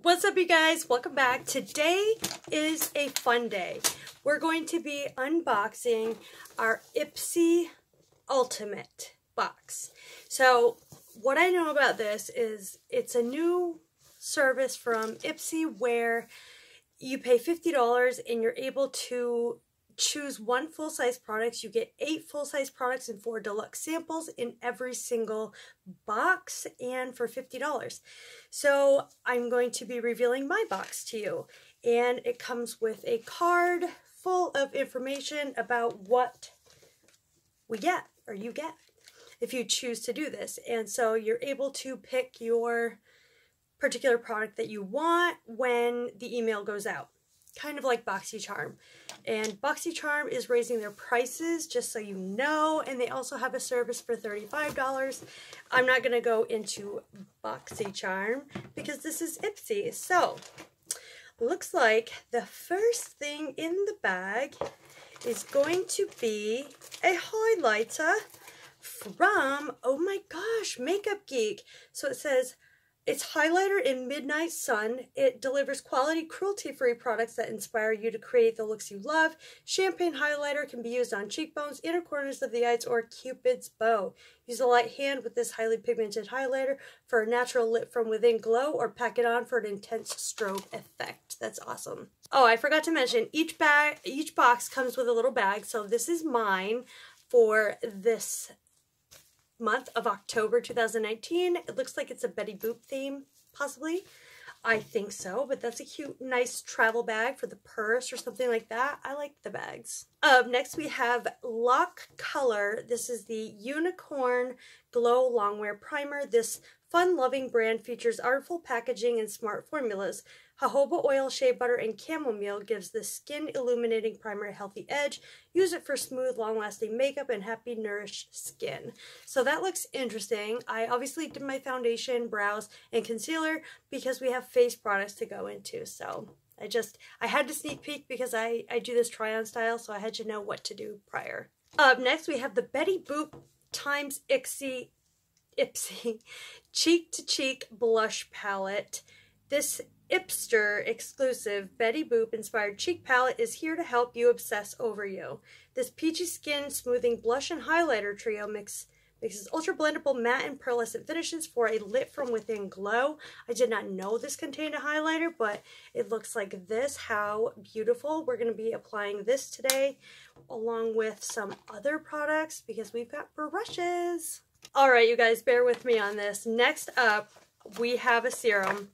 What's up, you guys? Welcome back. Today is a fun day. We're going to be unboxing our Ipsy Ultimate box. So what I know about this is it's a new service from Ipsy where you pay $50 and you're able to choose one full-size product. You get 8 full-size products and 4 deluxe samples in every single box, and for $50. So I'm going to be revealing my box to you, and it comes with a card full of information about what we get, or you get, if you choose to do this. And so you're able to pick your particular product that you want when the email goes out. Kind of like BoxyCharm. And BoxyCharm is raising their prices, just so you know, and they also have a service for $35. I'm not going to go into BoxyCharm because this is Ipsy. So, looks like the first thing in the bag is going to be a highlighter from, oh my gosh, Makeup Geek. So it says, it's highlighter in Midnight Sun. It delivers quality, cruelty-free products that inspire you to create the looks you love. Champagne highlighter can be used on cheekbones, inner corners of the eyes, or Cupid's bow. Use a light hand with this highly pigmented highlighter for a natural lit from within glow, or pack it on for an intense strobe effect. That's awesome. Oh, I forgot to mention, each box comes with a little bag. So this is mine for this month of October 2019. It looks like it's a Betty Boop theme, possibly. I think so, but that's a cute, nice travel bag for the purse or something like that. I like the bags. Next we have Lock Color. This is the Unicorn Glow Longwear Primer. This fun-loving brand features artful packaging and smart formulas. Jojoba oil, shea butter, and chamomile gives the skin-illuminating primer a healthy edge. Use it for smooth, long-lasting makeup and happy, nourished skin. So that looks interesting. I obviously did my foundation, brows, and concealer because we have face products to go into. So I had to sneak peek because I do this try-on style, so I had to know what to do prior. Up next, we have the Betty Boop times Ipsy Cheek to Cheek Blush Palette. This Ipster exclusive Betty Boop inspired cheek palette is here to help you obsess over you. This peachy skin smoothing blush and highlighter trio mixes ultra blendable matte and pearlescent finishes for a lit from within glow. I did not know this contained a highlighter, but it looks like this. How beautiful. We're going to be applying this today along with some other products because we've got brushes. Alright, you guys, bear with me on this. Next up, we have a serum.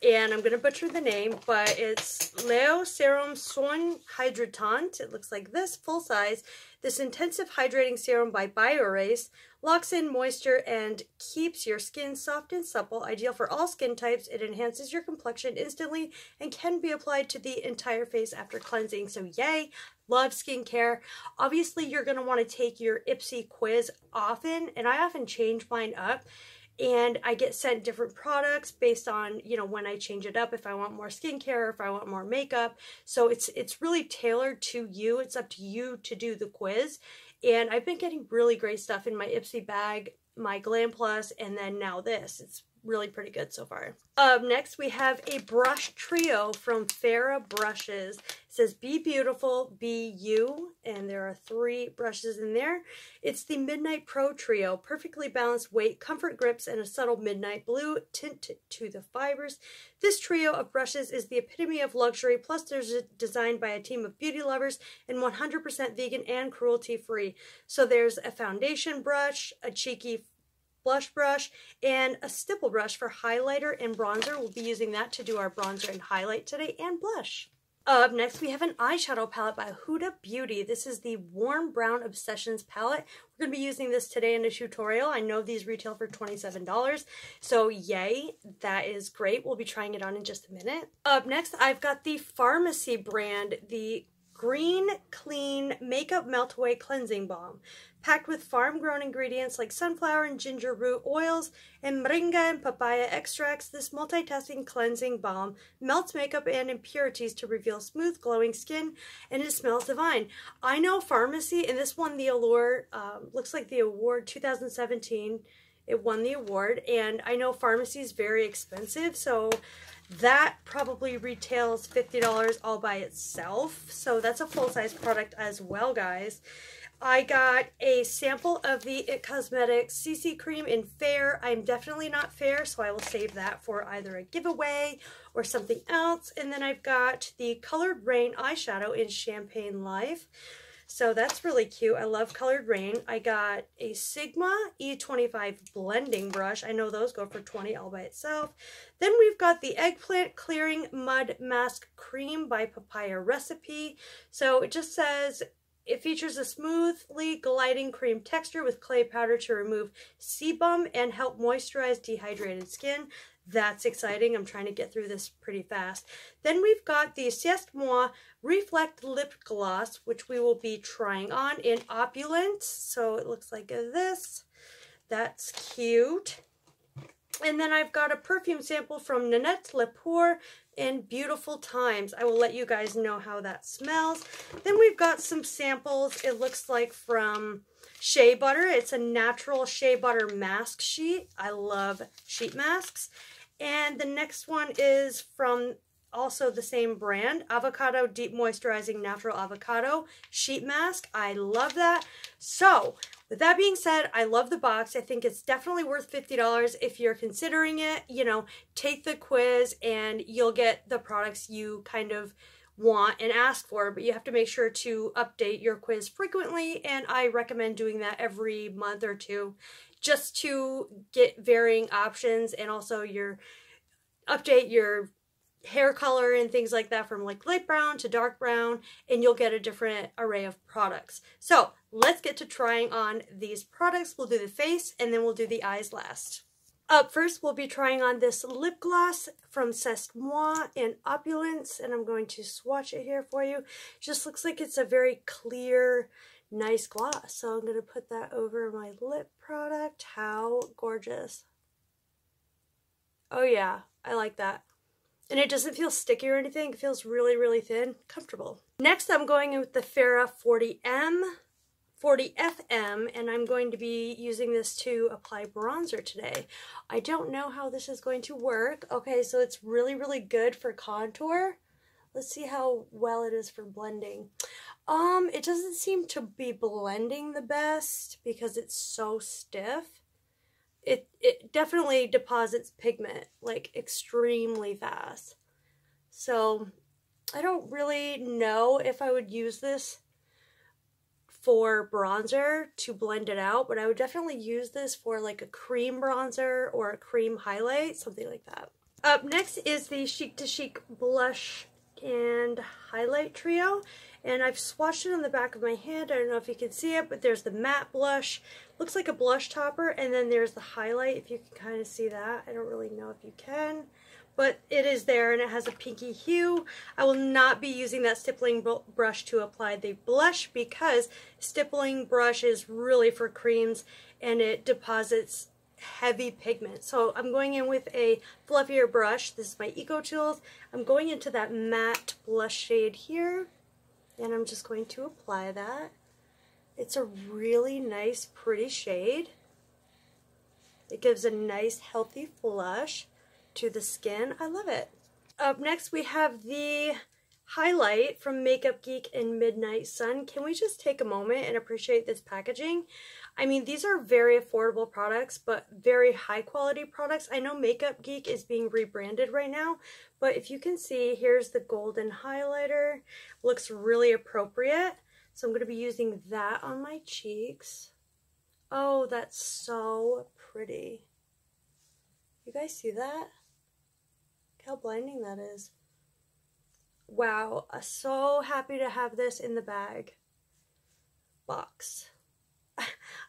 And I'm going to butcher the name, but it's Leo Serum Soin Hydratant. It looks like this, full size. This intensive hydrating serum by BioErase locks in moisture and keeps your skin soft and supple. Ideal for all skin types. It enhances your complexion instantly and can be applied to the entire face after cleansing. So yay, love skincare. Obviously, you're going to want to take your Ipsy quiz often, and I often change mine up. And I get sent different products based on, you know, when I change it up, if I want more skincare, if I want more makeup. So it's really tailored to you. It's up to you to do the quiz. And I've been getting really great stuff in my Ipsy bag, my Glam Plus, and then now this. It's really pretty good so far. Next, we have a brush trio from Farrah Brushes. It says, be beautiful, be you, and there are 3 brushes in there. It's the Midnight Pro Trio. Perfectly balanced weight, comfort grips, and a subtle midnight blue tint to the fibers. This trio of brushes is the epitome of luxury, plus they're designed by a team of beauty lovers and 100% vegan and cruelty-free. So there's a foundation brush, a cheeky blush brush, and a stipple brush for highlighter and bronzer. We'll be using that to do our bronzer and highlight today, and blush. Up next, we have an eyeshadow palette by Huda Beauty. This is the Warm Brown Obsessions palette. We're going to be using this today in a tutorial. I know these retail for $27, so yay, that is great. We'll be trying it on in just a minute. Up next, I've got the Pharmacy brand, the Green Clean Makeup Melt Away Cleansing Balm. Packed with farm-grown ingredients like sunflower and ginger root oils and moringa and papaya extracts, this multitasking cleansing balm melts makeup and impurities to reveal smooth, glowing skin, and it smells divine. I know Pharmacy, and this won the Allure, looks like the award 2017. It won the award, and I know Pharmacy is very expensive, so That probably retails $50 all by itself. So that's a full-size product as well, guys. I got a sample of the It Cosmetics CC Cream in Fair. I'm definitely not fair, so I will save that for either a giveaway or something else. And then I've got the Colored Rain eyeshadow in Champagne Life. So that's really cute. I love Colored Rain. I got a Sigma E25 blending brush. I know those go for $20 all by itself. Then we've got the Eggplant Clearing Mud Mask Cream by Papaya Recipe. So it just says it features a smoothly gliding cream texture with clay powder to remove sebum and help moisturize dehydrated skin. That's exciting. I'm trying to get through this pretty fast. Then we've got the C'est Moi Reflect Lip Gloss, which we will be trying on in Opulent. So it looks like this. That's cute. And then I've got a perfume sample from Nanette Lepore in Beautiful Times. I will let you guys know how that smells. Then we've got some samples. It looks like from Shea Butter. It's a natural Shea Butter mask sheet. I love sheet masks. And the next one is from also the same brand, Avocado Deep Moisturizing Natural Avocado Sheet Mask. I love that. So, with that being said, I love the box. I think it's definitely worth $50 if you're considering it. You know, take the quiz and you'll get the products you kind of want and ask for, but you have to make sure to update your quiz frequently, and I recommend doing that every month or two just to get varying options, and also update your hair color and things like that from like light brown to dark brown, and you'll get a different array of products. So let's get to trying on these products. We'll do the face and then we'll do the eyes last. Up first, we'll be trying on this lip gloss from C'est Moi in Opulence, and I'm going to swatch it here for you. It just looks like it's a very clear, nice gloss. So I'm going to put that over my lip product. How gorgeous. Oh yeah, I like that. And it doesn't feel sticky or anything. It feels really, really thin, comfortable. Next, I'm going with the Farrah 40FM, and I'm going to be using this to apply bronzer today. I don't know how this is going to work. Okay, so it's really, really good for contour. Let's see how well it is for blending. It doesn't seem to be blending the best because it's so stiff. It definitely deposits pigment, like, extremely fast. So, I don't really know if I would use this for bronzer to blend it out, but I would definitely use this for like a cream bronzer or a cream highlight, something like that. Up next is the Chic to Chic blush and highlight trio, and I've swatched it on the back of my hand. I don't know if you can see it, but there's the matte blush, looks like a blush topper, and then there's the highlight, if you can kind of see that. I don't really know if you can, but it is there, and it has a pinky hue. I will not be using that stippling brush to apply the blush because stippling brush is really for creams and it deposits heavy pigment. So I'm going in with a fluffier brush. This is my Eco Tools. I'm going into that matte blush shade here, and I'm just going to apply that. It's a really nice, pretty shade. It gives a nice, healthy flush to the skin. I love it. Up next, we have the highlight from Makeup Geek and Midnight Sun. Can we just take a moment and appreciate this packaging? I mean, these are very affordable products, but very high quality products. I know Makeup Geek is being rebranded right now, but if you can see, here's the golden highlighter. Looks really appropriate. So I'm going to be using that on my cheeks. Oh, that's so pretty. You guys see that? Look how blinding that is. Wow, I'm so happy to have this in the bag box.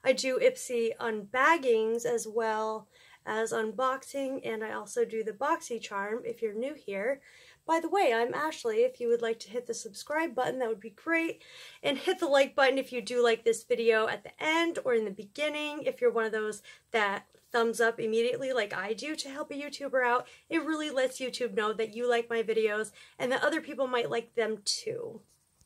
I do Ipsy unbaggings as well as unboxing, and I also do the BoxyCharm if you're new here. By the way, I'm Ashley. If you would like to hit the subscribe button, that would be great. And hit the like button if you do like this video at the end or in the beginning. If you're one of those that thumbs up immediately like I do to help a YouTuber out, it really lets YouTube know that you like my videos and that other people might like them too.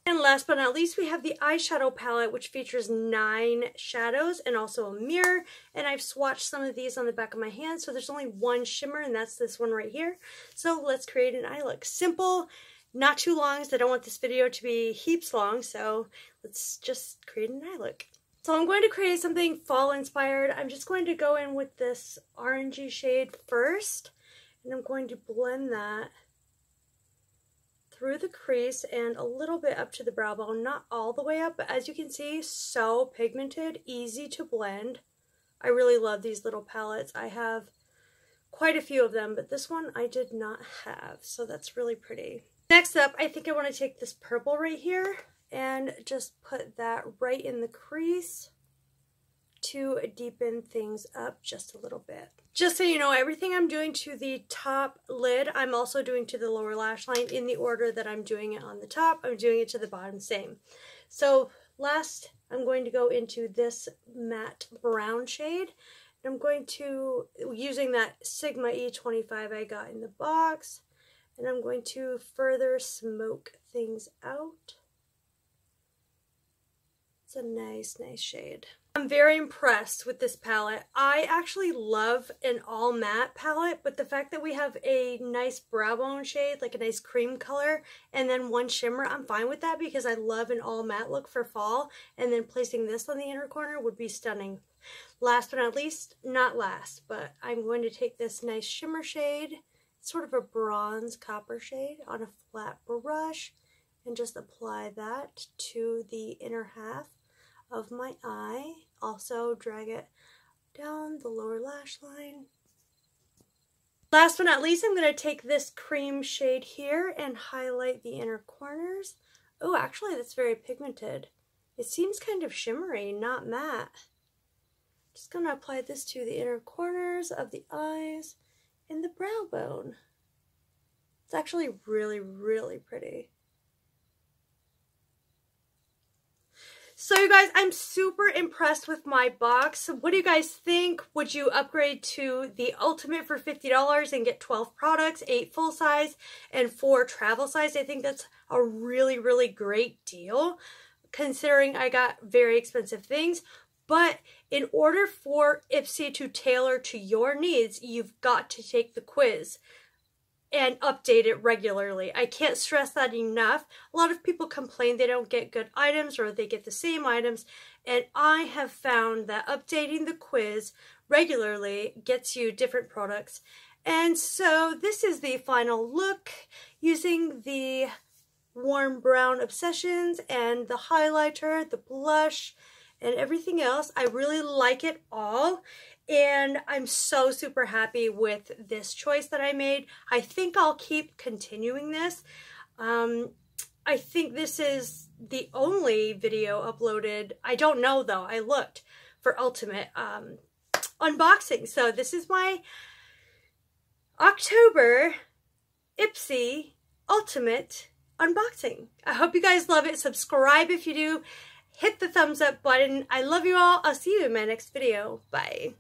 And last but not least, we have the eyeshadow palette, which features 9 shadows and also a mirror. And I've swatched some of these on the back of my hand, so there's only one shimmer, and that's this one right here. So let's create an eye look. Simple, not too long, because I don't want this video to be heaps long, so let's just create an eye look. So I'm going to create something fall inspired. I'm just going to go in with this orangey shade first, and I'm going to blend that through the crease and a little bit up to the brow bone, not all the way up, but as you can see, so pigmented, easy to blend. I really love these little palettes. I have quite a few of them, but this one I did not have, so that's really pretty. Next up, I think I want to take this purple right here and just put that right in the crease to deepen things up just a little bit. Just so you know, everything I'm doing to the top lid, I'm also doing to the lower lash line in the order that I'm doing it on the top. I'm doing it to the bottom, same. So last, I'm going to go into this matte brown shade. And I'm going to, using that Sigma E25 I got in the box, and I'm going to further smoke things out. It's a nice, nice shade. I'm very impressed with this palette. I actually love an all matte palette, but the fact that we have a nice brow bone shade, like a nice cream color, and then one shimmer, I'm fine with that because I love an all matte look for fall, and then placing this on the inner corner would be stunning. Last but not least, not last, but I'm going to take this nice shimmer shade, sort of a bronze copper shade, on a flat brush, and just apply that to the inner half of my eye. Also drag it down the lower lash line. Last but not least, I'm going to take this cream shade here and highlight the inner corners. Oh, actually that's very pigmented. It seems kind of shimmery, not matte. Just going to apply this to the inner corners of the eyes and the brow bone. It's actually really, really pretty. So you guys, I'm super impressed with my box. What do you guys think? Would you upgrade to the Ultimate for $50 and get 12 products, 8 full size and 4 travel size? I think that's a really, really great deal considering I got very expensive things. But in order for Ipsy to tailor to your needs, you've got to take the quiz and update it regularly. I can't stress that enough. A lot of people complain they don't get good items or they get the same items, and I have found that updating the quiz regularly gets you different products. And so this is the final look using the warm brown Obsessions and the highlighter, the blush, and everything else. I really like it all. And I'm so super happy with this choice that I made. I think I'll keep continuing this. I think this is the only video uploaded. I don't know though. I looked for Ultimate unboxing. So this is my October Ipsy Ultimate unboxing. I hope you guys love it. Subscribe if you do. Hit the thumbs up button. I love you all. I'll see you in my next video. Bye.